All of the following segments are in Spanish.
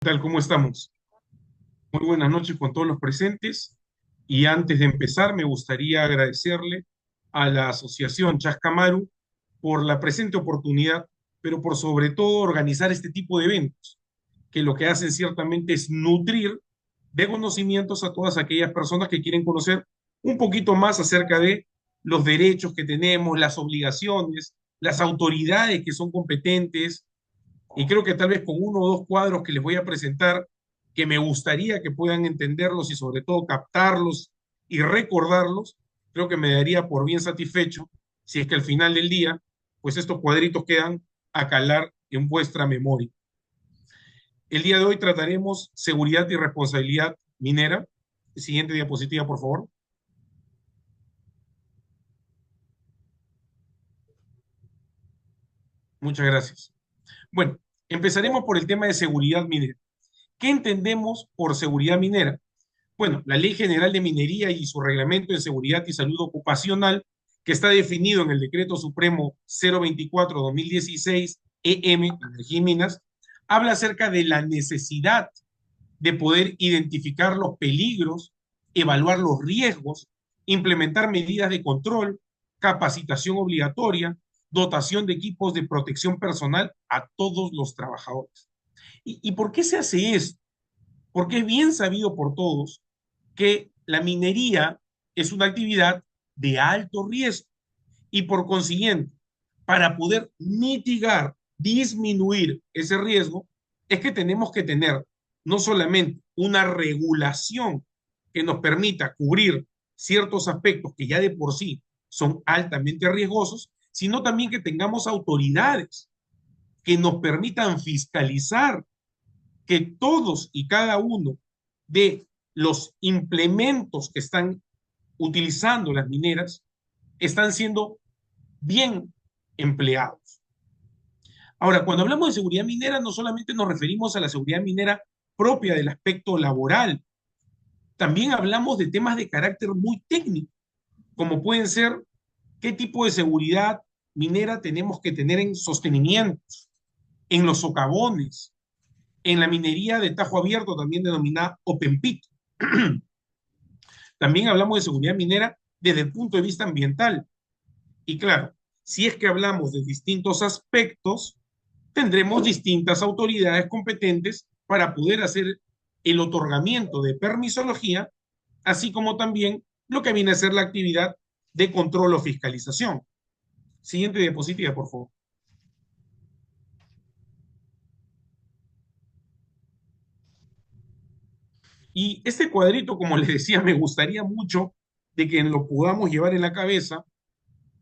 Tal? ¿Cómo estamos? Muy buenas noches con todos los presentes. Y antes de empezar, me gustaría agradecerle a la Asociación Chascamaru por la presente oportunidad, pero por sobre todo organizar este tipo de eventos, que lo que hacen ciertamente es nutrir de conocimientos a todas aquellas personas que quieren conocer un poquito más acerca de los derechos que tenemos, las obligaciones, las autoridades que son competentes, y creo que tal vez con uno o dos cuadros que les voy a presentar, que me gustaría que puedan entenderlos y sobre todo captarlos y recordarlos, creo que me daría por bien satisfecho si es que al final del día, pues estos cuadritos quedan a calar en vuestra memoria. El día de hoy trataremos seguridad y responsabilidad minera. Siguiente diapositiva, por favor. Muchas gracias. Bueno, empezaremos por el tema de seguridad minera. ¿Qué entendemos por seguridad minera? Bueno, la Ley General de Minería y su Reglamento de Seguridad y Salud Ocupacional, que está definido en el Decreto Supremo 024-2016 EM, Energía y Minas, habla acerca de la necesidad de poder identificar los peligros, evaluar los riesgos, implementar medidas de control, capacitación obligatoria, dotación de equipos de protección personal a todos los trabajadores. ¿Y por qué se hace esto? Porque es bien sabido por todos que la minería es una actividad de alto riesgo y por consiguiente, para poder mitigar, disminuir ese riesgo, es que tenemos que tener no solamente una regulación que nos permita cubrir ciertos aspectos que ya de por sí son altamente riesgosos, sino también que tengamos autoridades que nos permitan fiscalizar que todos y cada uno de los implementos que están utilizando las mineras están siendo bien empleados. Ahora, cuando hablamos de seguridad minera, no solamente nos referimos a la seguridad minera propia del aspecto laboral, también hablamos de temas de carácter muy técnico, como pueden ser qué tipo de seguridad minera tenemos que tener en sostenimientos, en los socavones, en la minería de tajo abierto, también denominada open pit. También hablamos de seguridad minera desde el punto de vista ambiental. Y claro, si es que hablamos de distintos aspectos, tendremos distintas autoridades competentes para poder hacer el otorgamiento de permisología, así como también lo que viene a ser la actividad de control o fiscalización. Siguiente diapositiva, por favor. Y este cuadrito, como les decía, me gustaría mucho de que lo podamos llevar en la cabeza,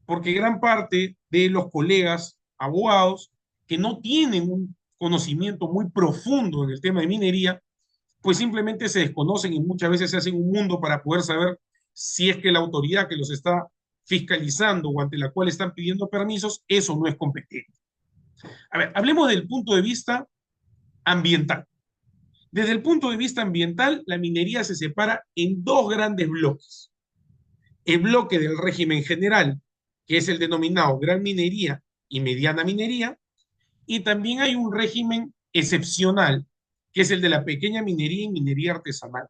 porque gran parte de los colegas abogados que no tienen un conocimiento muy profundo en el tema de minería, pues simplemente se desconocen y muchas veces se hacen un mundo para poder saber si es que la autoridad que los está fiscalizando o ante la cual están pidiendo permisos, eso no es competente. A ver, hablemos del punto de vista ambiental. Desde el punto de vista ambiental, la minería se separa en dos grandes bloques. El bloque del régimen general, que es el denominado gran minería y mediana minería, y también hay un régimen excepcional, que es el de la pequeña minería y minería artesanal.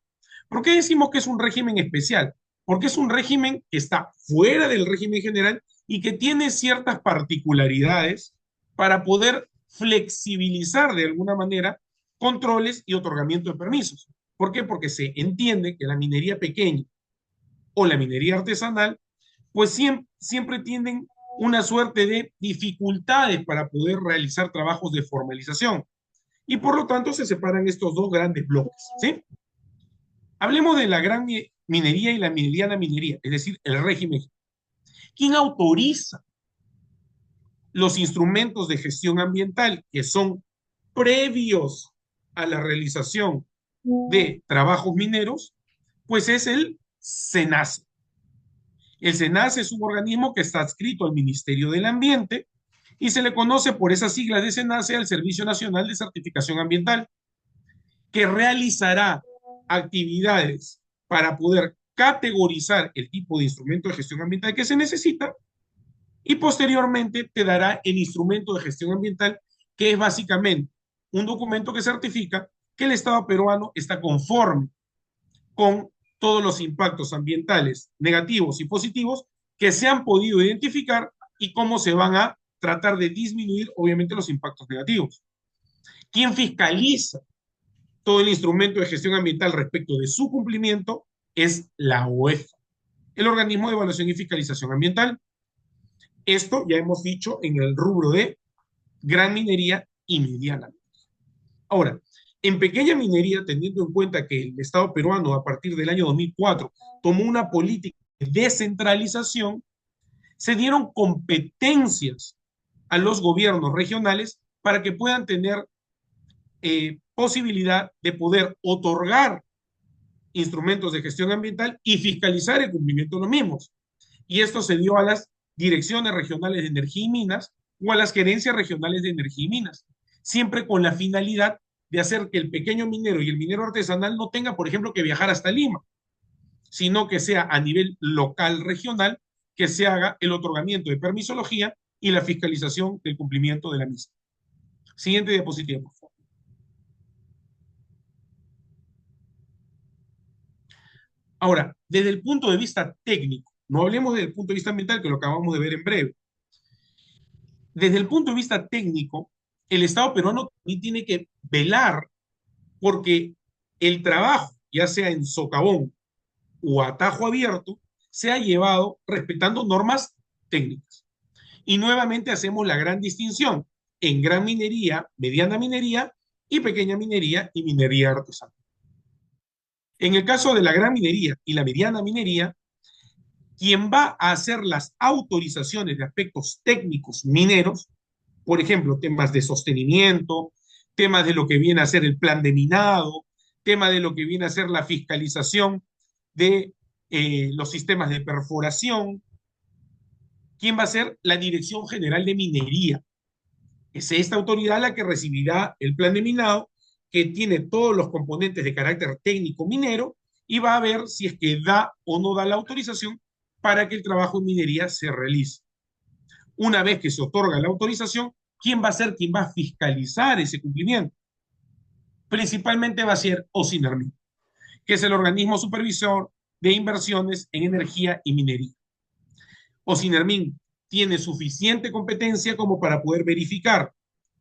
¿Por qué decimos que es un régimen especial? Porque es un régimen que está fuera del régimen general y que tiene ciertas particularidades para poder flexibilizar de alguna manera controles y otorgamiento de permisos. ¿Por qué? Porque se entiende que la minería pequeña o la minería artesanal, pues siempre tienen una suerte de dificultades para poder realizar trabajos de formalización. Y por lo tanto se separan estos dos grandes bloques, ¿sí? Hablemos de la gran minería y la mediana minería, es decir, el régimen. ¿Quién autoriza los instrumentos de gestión ambiental que son previos a la realización de trabajos mineros? Pues es el SENACE. El SENACE es un organismo que está adscrito al Ministerio del Ambiente y se le conoce por esas siglas de SENACE al Servicio Nacional de Certificación Ambiental, que realizará actividades para poder categorizar el tipo de instrumento de gestión ambiental que se necesita y posteriormente te dará el instrumento de gestión ambiental, que es básicamente un documento que certifica que el Estado peruano está conforme con todos los impactos ambientales negativos y positivos que se han podido identificar y cómo se van a tratar de disminuir, obviamente, los impactos negativos. ¿Quién fiscaliza todo el instrumento de gestión ambiental respecto de su cumplimiento? Es la OEFA, el Organismo de Evaluación y Fiscalización Ambiental. Esto ya hemos dicho en el rubro de gran minería y mediana. Ahora, en pequeña minería, teniendo en cuenta que el Estado peruano a partir del año 2004 tomó una política de descentralización, se dieron competencias a los gobiernos regionales para que puedan tener posibilidad de poder otorgar instrumentos de gestión ambiental y fiscalizar el cumplimiento de los mismos. Y esto se dio a las direcciones regionales de energía y minas o a las gerencias regionales de energía y minas, siempre con la finalidad de hacer que el pequeño minero y el minero artesanal no tenga, por ejemplo, que viajar hasta Lima, sino que sea a nivel local, regional, que se haga el otorgamiento de permisología y la fiscalización del cumplimiento de la misma. Siguiente diapositiva, por favor. Ahora, desde el punto de vista técnico, no hablemos desde el punto de vista ambiental, que lo acabamos de ver en breve. Desde el punto de vista técnico, el Estado peruano también tiene que velar porque el trabajo, ya sea en socavón o atajo abierto, sea llevado respetando normas técnicas. Y nuevamente hacemos la gran distinción en gran minería, mediana minería y pequeña minería y minería artesanal. En el caso de la gran minería y la mediana minería, quien va a hacer las autorizaciones de aspectos técnicos mineros, por ejemplo, temas de sostenimiento, temas de lo que viene a ser el plan de minado, tema de lo que viene a ser la fiscalización de los sistemas de perforación. ¿Quién va a ser? La Dirección General de Minería. Es esta autoridad la que recibirá el plan de minado, que tiene todos los componentes de carácter técnico minero y va a ver si es que da o no da la autorización para que el trabajo en minería se realice. Una vez que se otorga la autorización, ¿quién va a ser quien va a fiscalizar ese cumplimiento? Principalmente va a ser OSINERMIN, que es el organismo supervisor de inversiones en energía y minería. OSINERMIN tiene suficiente competencia como para poder verificar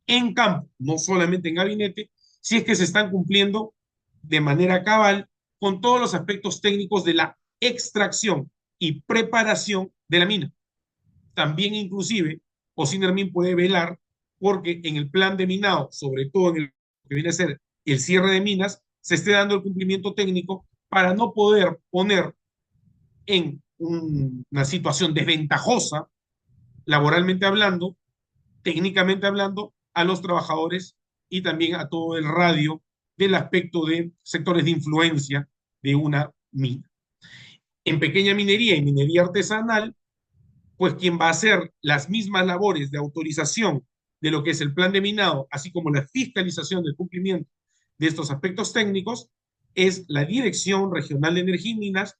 en campo, no solamente en gabinete, si es que se están cumpliendo de manera cabal con todos los aspectos técnicos de la extracción y preparación de la mina. También inclusive OSINERMIN puede velar porque en el plan de minado, sobre todo en el que viene a ser el cierre de minas, se esté dando el cumplimiento técnico para no poder poner en una situación desventajosa, laboralmente hablando, técnicamente hablando, a los trabajadores y también a todo el radio del aspecto de sectores de influencia de una mina. En pequeña minería y minería artesanal, pues quien va a hacer las mismas labores de autorización de lo que es el plan de minado, así como la fiscalización del cumplimiento de estos aspectos técnicos, es la Dirección Regional de Energía y Minas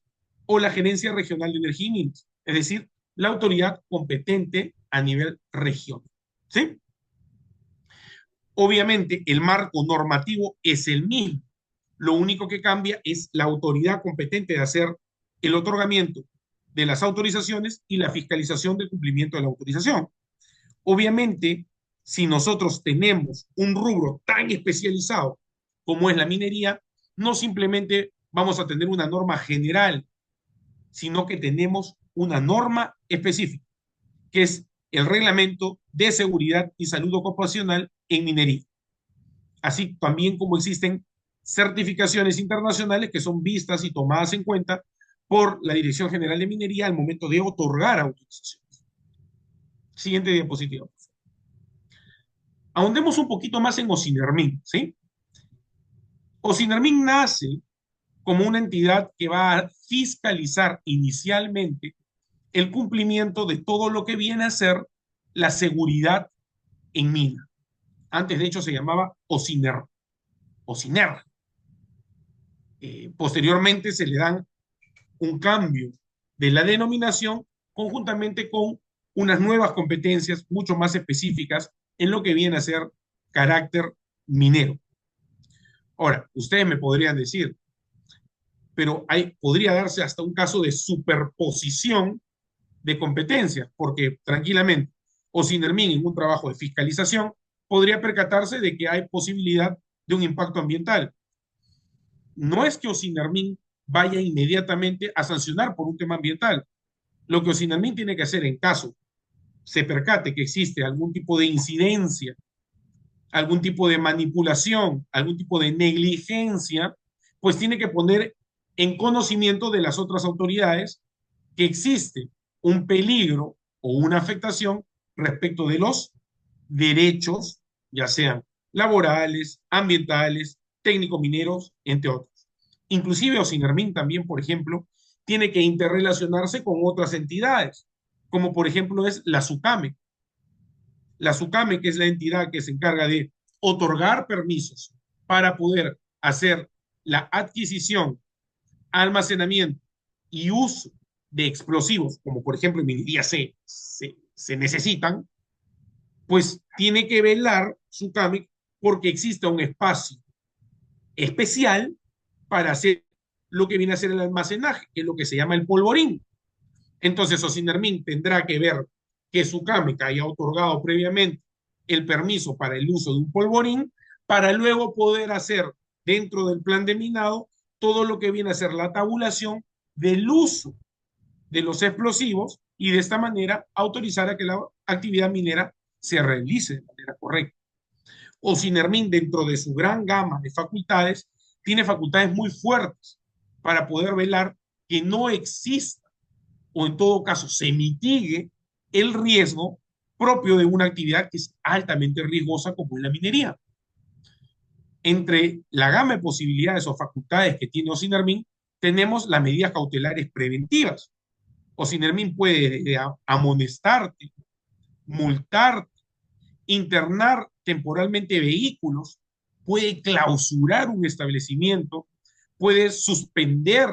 o la Gerencia Regional de Energía y Minas, es decir, la autoridad competente a nivel regional. ¿Sí? Obviamente, el marco normativo es el mismo. Lo único que cambia es la autoridad competente de hacer el otorgamiento de las autorizaciones y la fiscalización del cumplimiento de la autorización. Obviamente, si nosotros tenemos un rubro tan especializado como es la minería, no simplemente vamos a tener una norma general, sino que tenemos una norma específica, que es el Reglamento de Seguridad y Salud Ocupacional en Minería. Así también como existen certificaciones internacionales que son vistas y tomadas en cuenta por la Dirección General de Minería al momento de otorgar autorizaciones. Siguiente diapositiva. Ahondemos un poquito más en OSINERMIN, ¿sí? OSINERMIN nace como una entidad que va a fiscalizar inicialmente el cumplimiento de todo lo que viene a ser la seguridad en mina. Antes, de hecho, se llamaba OSINER. OSINER. Posteriormente se le dan un cambio de la denominación conjuntamente con unas nuevas competencias mucho más específicas en lo que viene a ser carácter minero. Ahora, ustedes me podrían decir, pero podría darse hasta un caso de superposición de competencias, porque tranquilamente Ocinermin en un trabajo de fiscalización podría percatarse de que hay posibilidad de un impacto ambiental. No es que Ocinermin vaya inmediatamente a sancionar por un tema ambiental. Lo que Ocinermin tiene que hacer en caso se percate que existe algún tipo de incidencia, algún tipo de manipulación, algún tipo de negligencia, pues tiene que poner en conocimiento de las otras autoridades que existe un peligro o una afectación respecto de los derechos, ya sean laborales, ambientales, técnicos mineros, entre otros. Inclusive Ocinermin también, por ejemplo, tiene que interrelacionarse con otras entidades, como por ejemplo es la SUCAME. La SUCAME, que es la entidad que se encarga de otorgar permisos para poder hacer la adquisición, almacenamiento y uso de explosivos, como por ejemplo en minería se necesitan, pues tiene que velar SUCAME porque exista un espacio especial para hacer lo que viene a ser el almacenaje, que es lo que se llama el polvorín. Entonces, Ocinermin tendrá que ver que SUCAME haya otorgado previamente el permiso para el uso de un polvorín para luego poder hacer dentro del plan de minado todo lo que viene a ser la tabulación del uso de los explosivos y de esta manera autorizar a que la actividad minera se realice de manera correcta. Ocinermin, dentro de su gran gama de facultades, tiene facultades muy fuertes para poder velar que no exista o en todo caso se mitigue el riesgo propio de una actividad que es altamente riesgosa como es la minería. Entre la gama de posibilidades o facultades que tiene Ocinermin, tenemos las medidas cautelares preventivas. Ocinermin puede amonestarte, multarte, internar temporalmente vehículos, puede clausurar un establecimiento, puede suspender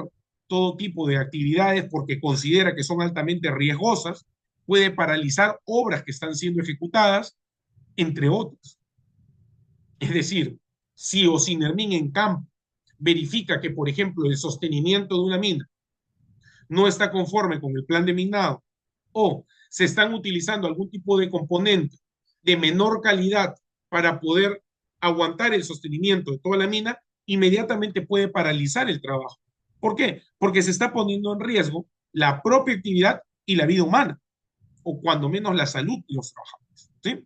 todo tipo de actividades porque considera que son altamente riesgosas, puede paralizar obras que están siendo ejecutadas, entre otras. Es decir, si Ocinermin en campo verifica que, por ejemplo, el sostenimiento de una mina no está conforme con el plan de minado o se están utilizando algún tipo de componente de menor calidad para poder aguantar el sostenimiento de toda la mina, inmediatamente puede paralizar el trabajo. ¿Por qué? Porque se está poniendo en riesgo la propia actividad y la vida humana, o cuando menos la salud de los trabajadores. ¿Sí?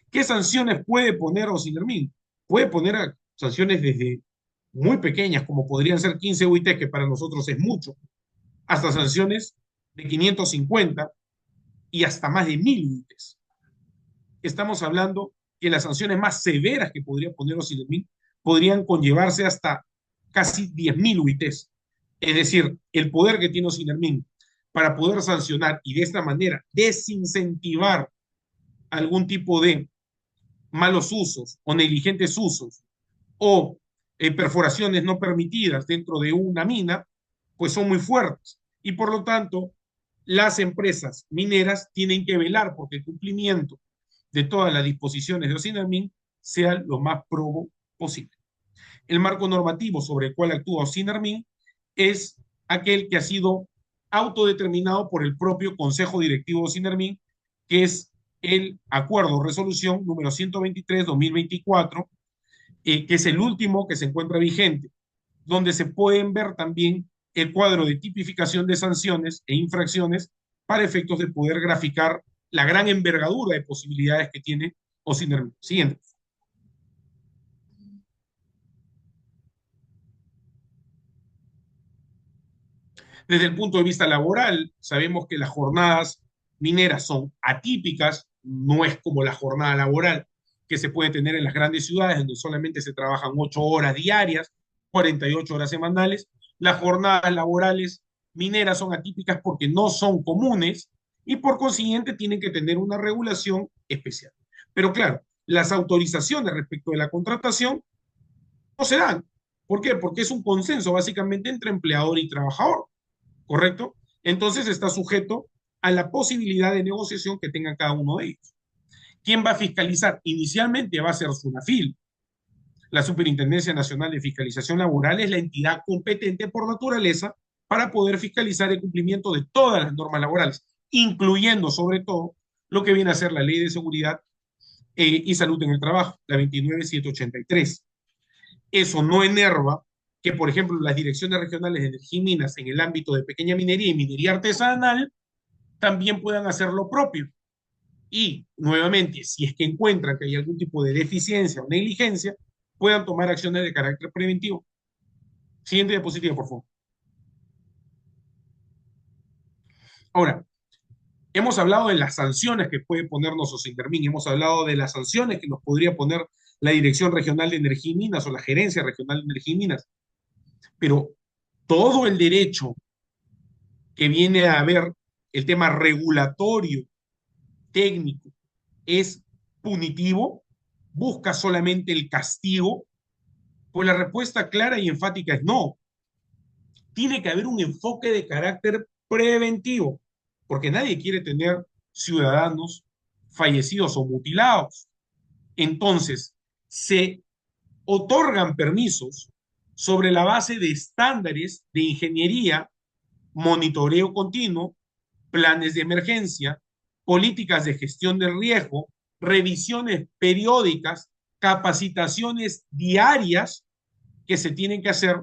¿Qué sanciones puede poner Ocinermin? Puede poner sanciones desde muy pequeñas, como podrían ser 15 UIT, que para nosotros es mucho, hasta sanciones de 550 y hasta más de 1000 UITs. Estamos hablando que las sanciones más severas que podría poner Ocinermin podrían conllevarse hasta casi 10.000 UITs. Es decir, el poder que tiene Ocinermin para poder sancionar y de esta manera desincentivar algún tipo de malos usos o negligentes usos o perforaciones no permitidas dentro de una mina, pues son muy fuertes. Y por lo tanto, las empresas mineras tienen que velar porque el cumplimiento de todas las disposiciones de Ocinermin sea lo más probo posible. El marco normativo sobre el cual actúa Ocinermin es aquel que ha sido autodeterminado por el propio Consejo Directivo de Ocinermin, que es el acuerdo resolución número 123-2024, que es el último que se encuentra vigente, donde se pueden ver también el cuadro de tipificación de sanciones e infracciones para efectos de poder graficar la gran envergadura de posibilidades que tiene Ocinermin. Siguiente. Desde el punto de vista laboral, sabemos que las jornadas mineras son atípicas, no es como la jornada laboral que se puede tener en las grandes ciudades, donde solamente se trabajan 8 horas diarias, 48 horas semanales. Las jornadas laborales mineras son atípicas porque no son comunes y por consiguiente tienen que tener una regulación especial. Pero claro, las autorizaciones respecto de la contratación no se dan. ¿Por qué? Porque es un consenso básicamente entre empleador y trabajador. ¿Correcto? Entonces está sujeto a la posibilidad de negociación que tenga cada uno de ellos. ¿Quién va a fiscalizar? Inicialmente va a ser SUNAFIL. La Superintendencia Nacional de Fiscalización Laboral es la entidad competente por naturaleza para poder fiscalizar el cumplimiento de todas las normas laborales, incluyendo sobre todo lo que viene a ser la Ley de Seguridad y Salud en el Trabajo, la 29783. Eso no enerva que, por ejemplo, las direcciones regionales de energía y minas en el ámbito de pequeña minería y minería artesanal también puedan hacer lo propio. Y, nuevamente, si es que encuentran que hay algún tipo de deficiencia o negligencia, puedan tomar acciones de carácter preventivo. Siguiente diapositiva, por favor. Ahora, hemos hablado de las sanciones que puede ponernos Sosintermin, hemos hablado de las sanciones que nos podría poner la Dirección Regional de Energía y Minas o la Gerencia Regional de Energía y Minas, pero todo el derecho que viene a ver el tema regulatorio, técnico, es punitivo, busca solamente el castigo, pues la respuesta clara y enfática es no. Tiene que haber un enfoque de carácter preventivo, porque nadie quiere tener ciudadanos fallecidos o mutilados. Entonces, se otorgan permisos sobre la base de estándares de ingeniería, monitoreo continuo, planes de emergencia, políticas de gestión del riesgo, revisiones periódicas, capacitaciones diarias que se tienen que hacer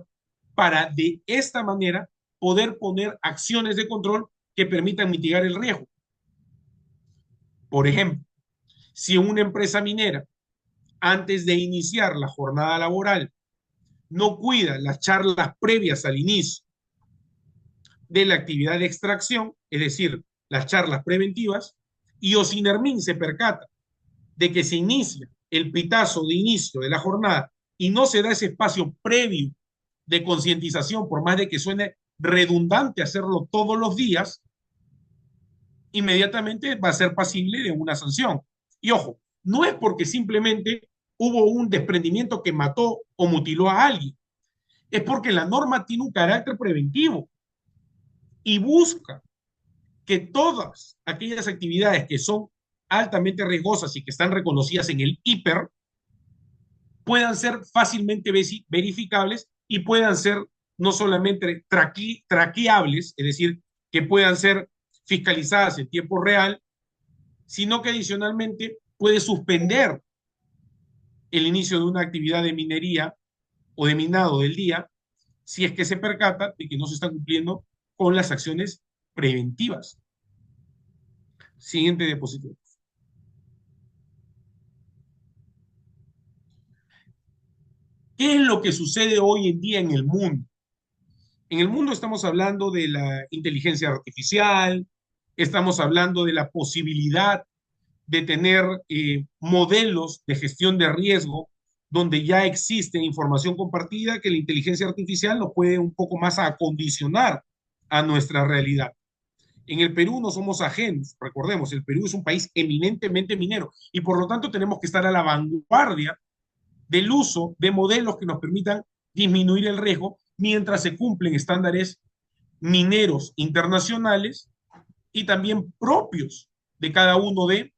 para de esta manera poder poner acciones de control que permitan mitigar el riesgo. Por ejemplo, si una empresa minera, antes de iniciar la jornada laboral, no cuida las charlas previas al inicio de la actividad de extracción, es decir, las charlas preventivas, y Osinermin se percata de que se inicia el pitazo de inicio de la jornada y no se da ese espacio previo de concientización, por más de que suene redundante hacerlo todos los días, inmediatamente va a ser pasible de una sanción. Y ojo, no es porque simplemente hubo un desprendimiento que mató o mutiló a alguien, es porque la norma tiene un carácter preventivo y busca que todas aquellas actividades que son altamente riesgosas y que están reconocidas en el hiper puedan ser fácilmente verificables y puedan ser no solamente traqueables, es decir, que puedan ser fiscalizadas en tiempo real, sino que adicionalmente puede suspender el inicio de una actividad de minería o de minado del día si es que se percata de que no se están cumpliendo con las acciones preventivas. Siguiente diapositiva. ¿Qué es lo que sucede hoy en día en el mundo? En el mundo estamos hablando de la inteligencia artificial, estamos hablando de la posibilidad de tener modelos de gestión de riesgo donde ya existe información compartida que la inteligencia artificial nos puede un poco más acondicionar a nuestra realidad. En el Perú no somos ajenos, recordemos, el Perú es un país eminentemente minero y por lo tanto tenemos que estar a la vanguardia del uso de modelos que nos permitan disminuir el riesgo mientras se cumplen estándares mineros internacionales y también propios de cada uno de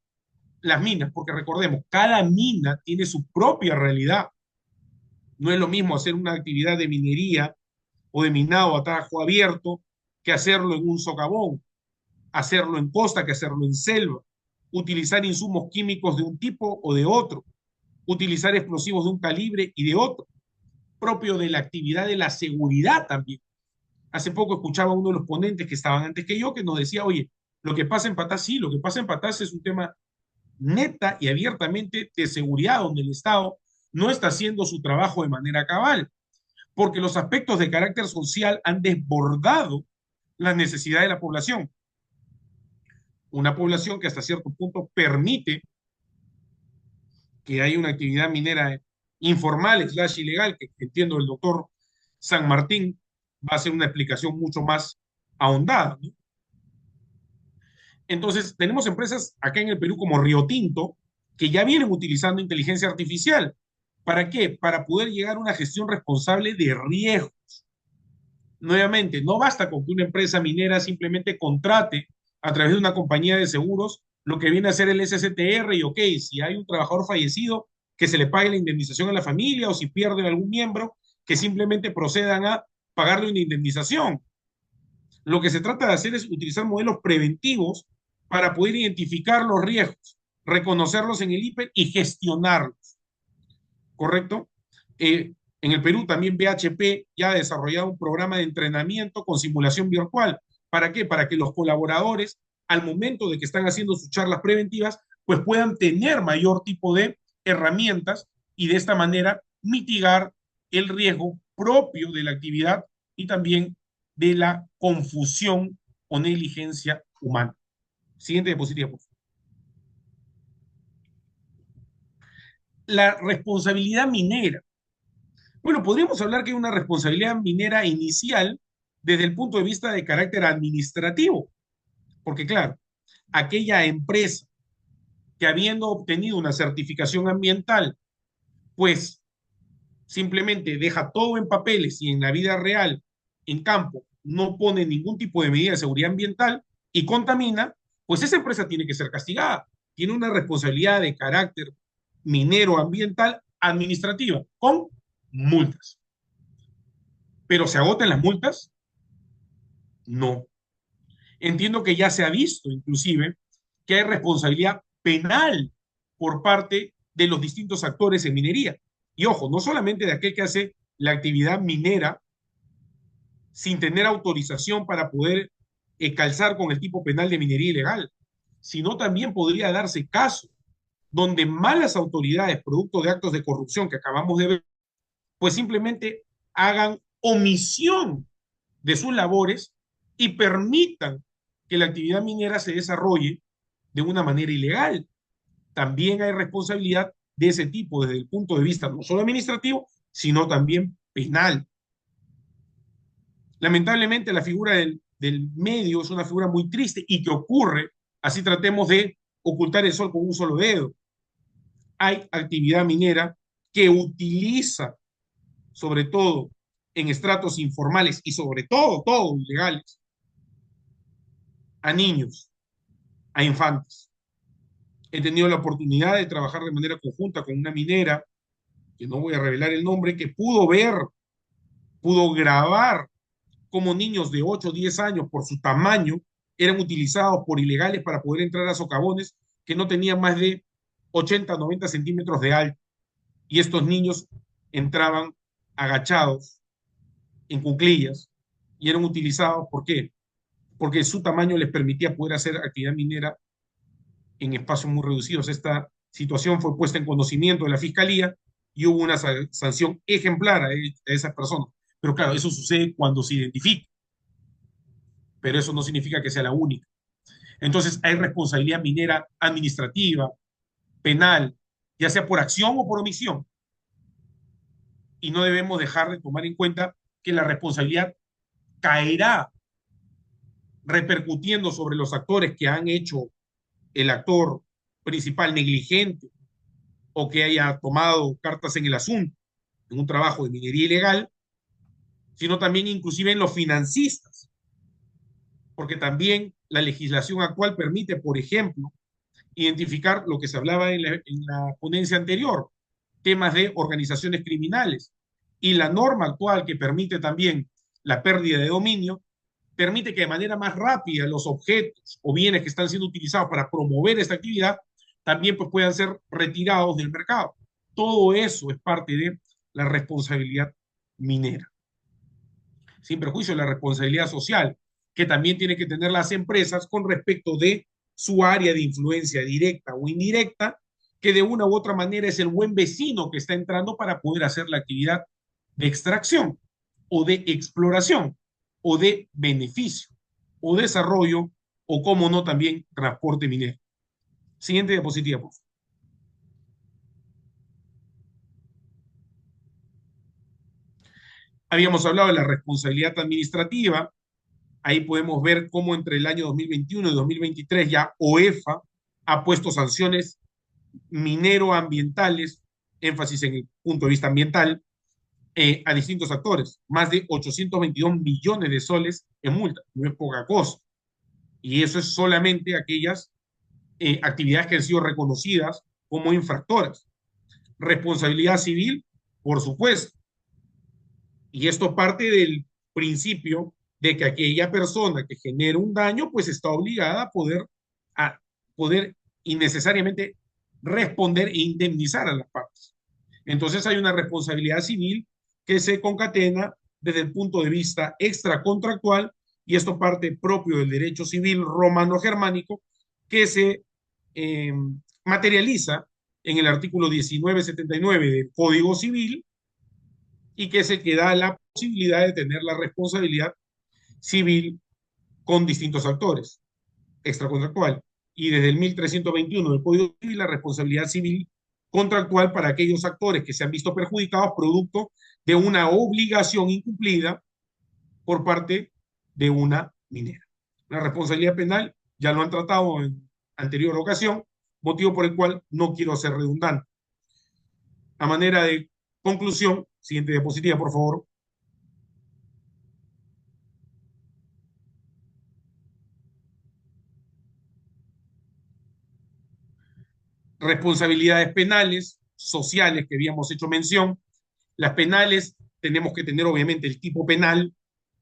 las minas, porque recordemos, cada mina tiene su propia realidad. No es lo mismo hacer una actividad de minería o de minado a tajo abierto que hacerlo en un socavón, hacerlo en costa que hacerlo en selva, utilizar insumos químicos de un tipo o de otro, utilizar explosivos de un calibre y de otro, propio de la actividad de la seguridad también. Hace poco escuchaba a uno de los ponentes que estaban antes que yo que nos decía, oye, lo que pasa en Patás, sí, lo que pasa en Patás es un tema neta y abiertamente de seguridad, donde el Estado no está haciendo su trabajo de manera cabal, porque los aspectos de carácter social han desbordado las necesidades de la población. Una población que hasta cierto punto permite que haya una actividad minera informal, slash ilegal, que entiendo el doctor San Martín va a hacer una explicación mucho más ahondada, ¿no? Entonces, tenemos empresas acá en el Perú como Río Tinto que ya vienen utilizando inteligencia artificial. ¿Para qué? Para poder llegar a una gestión responsable de riesgos. Nuevamente, no basta con que una empresa minera simplemente contrate a través de una compañía de seguros lo que viene a ser el SCTR y ok, si hay un trabajador fallecido, que se le pague la indemnización a la familia o si pierden algún miembro, que simplemente procedan a pagarle una indemnización. Lo que se trata de hacer es utilizar modelos preventivos para poder identificar los riesgos, reconocerlos en el IPER y gestionarlos, ¿correcto? En el Perú también BHP ya ha desarrollado un programa de entrenamiento con simulación virtual. ¿Para qué? Para que los colaboradores, al momento de que están haciendo sus charlas preventivas, pues puedan tener mayor tipo de herramientas y de esta manera mitigar el riesgo propio de la actividad y también de la confusión o negligencia humana. Siguiente diapositiva, por favor. La responsabilidad minera. Bueno, podríamos hablar que hay una responsabilidad minera inicial desde el punto de vista de carácter administrativo, porque claro, aquella empresa que habiendo obtenido una certificación ambiental, pues simplemente deja todo en papeles y en la vida real, en campo, no pone ningún tipo de medida de seguridad ambiental y contamina, pues esa empresa tiene que ser castigada. Tiene una responsabilidad de carácter minero ambiental administrativa con multas. Pero ¿se agotan las multas? No. Entiendo que ya se ha visto, inclusive, que hay responsabilidad penal por parte de los distintos actores en minería. Y ojo, no solamente de aquel que hace la actividad minera sin tener autorización para poder calzar con el tipo penal de minería ilegal, sino también podría darse caso donde malas autoridades, producto de actos de corrupción que acabamos de ver, pues simplemente hagan omisión de sus labores y permitan que la actividad minera se desarrolle de una manera ilegal. También hay responsabilidad de ese tipo desde el punto de vista no solo administrativo, sino también penal. Lamentablemente la figura del medio es una figura muy triste y que ocurre, así tratemos de ocultar el sol con un solo dedo. Hay actividad minera que utiliza, sobre todo en estratos informales y sobre todo, todos ilegales, a niños, a infantes. He tenido la oportunidad de trabajar de manera conjunta con una minera, que no voy a revelar el nombre, que pudo ver, pudo grabar cómo niños de 8 o 10 años, por su tamaño, eran utilizados por ilegales para poder entrar a socavones que no tenían más de 80, 90 centímetros de alto. Y estos niños entraban agachados, en cuclillas, y eran utilizados, ¿por qué? Porque su tamaño les permitía poder hacer actividad minera en espacios muy reducidos. Esta situación fue puesta en conocimiento de la Fiscalía y hubo una sanción ejemplar a esas personas. Pero claro, eso sucede cuando se identifica, pero eso no significa que sea la única. Entonces hay responsabilidad minera administrativa, penal, ya sea por acción o por omisión, y no debemos dejar de tomar en cuenta que la responsabilidad caerá repercutiendo sobre los actores que han hecho el actor principal negligente o que haya tomado cartas en el asunto en un trabajo de minería ilegal, sino también inclusive en los financistas, porque también la legislación actual permite, por ejemplo, identificar lo que se hablaba en la ponencia anterior, temas de organizaciones criminales. Y la norma actual que permite también la pérdida de dominio, permite que de manera más rápida los objetos o bienes que están siendo utilizados para promover esta actividad también pues, puedan ser retirados del mercado. Todo eso es parte de la responsabilidad minera. Sin perjuicio de la responsabilidad social, que también tienen que tener las empresas con respecto de su área de influencia directa o indirecta, que de una u otra manera es el buen vecino que está entrando para poder hacer la actividad de extracción o de exploración o de beneficio o desarrollo o, como no, también transporte minero. Siguiente diapositiva, por favor. Habíamos hablado de la responsabilidad administrativa. Ahí podemos ver cómo entre el año 2021 y 2023 ya OEFA ha puesto sanciones minero-ambientales, énfasis en el punto de vista ambiental, a distintos actores. Más de 822 millones de soles en multa. No es poca cosa. Y eso es solamente aquellas actividades que han sido reconocidas como infractoras. Responsabilidad civil, por supuesto. Y esto parte del principio de que aquella persona que genera un daño, pues está obligada a poder innecesariamente responder e indemnizar a las partes. Entonces hay una responsabilidad civil que se concatena desde el punto de vista extracontractual y esto parte propio del derecho civil romano-germánico que se eh, materializa en el artículo 1979 del Código Civil y que se que da la posibilidad de tener la responsabilidad civil con distintos actores extracontractual. Y desde el 1321 del Código Civil, la responsabilidad civil contractual para aquellos actores que se han visto perjudicados producto de una obligación incumplida por parte de una minera. La responsabilidad penal ya lo han tratado en anterior ocasión, motivo por el cual no quiero ser redundante. A manera de conclusión, siguiente diapositiva, por favor. Responsabilidades penales, sociales que habíamos hecho mención. Las penales tenemos que tener obviamente el tipo penal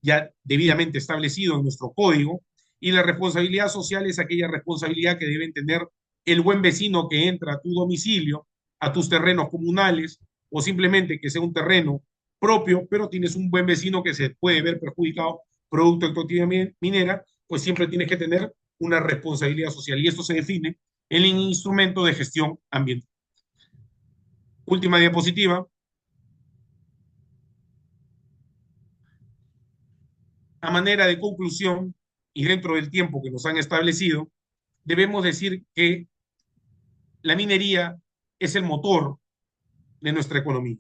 ya debidamente establecido en nuestro código y la responsabilidad social es aquella responsabilidad que deben tener el buen vecino que entra a tu domicilio, a tus terrenos comunales o simplemente que sea un terreno propio, pero tienes un buen vecino que se puede ver perjudicado producto de tu actividad minera, pues siempre tienes que tener una responsabilidad social y esto se define en el instrumento de gestión ambiental. Última diapositiva. A manera de conclusión y dentro del tiempo que nos han establecido, debemos decir que la minería es el motor de nuestra economía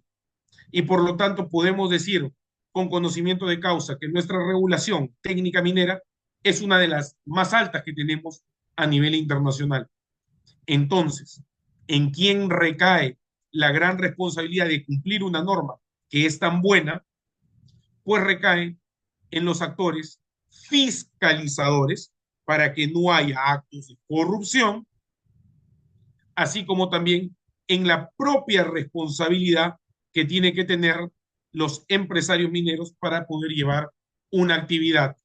y por lo tanto podemos decir con conocimiento de causa que nuestra regulación técnica minera es una de las más altas que tenemos a nivel internacional. Entonces, ¿en quién recae la gran responsabilidad de cumplir una norma que es tan buena? Pues recae en los actores fiscalizadores para que no haya actos de corrupción, así como también en la propia responsabilidad que tienen que tener los empresarios mineros para poder llevar una actividad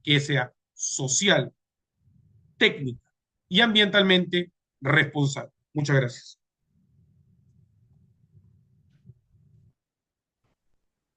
que sea social, técnica y ambientalmente responsable. Muchas gracias.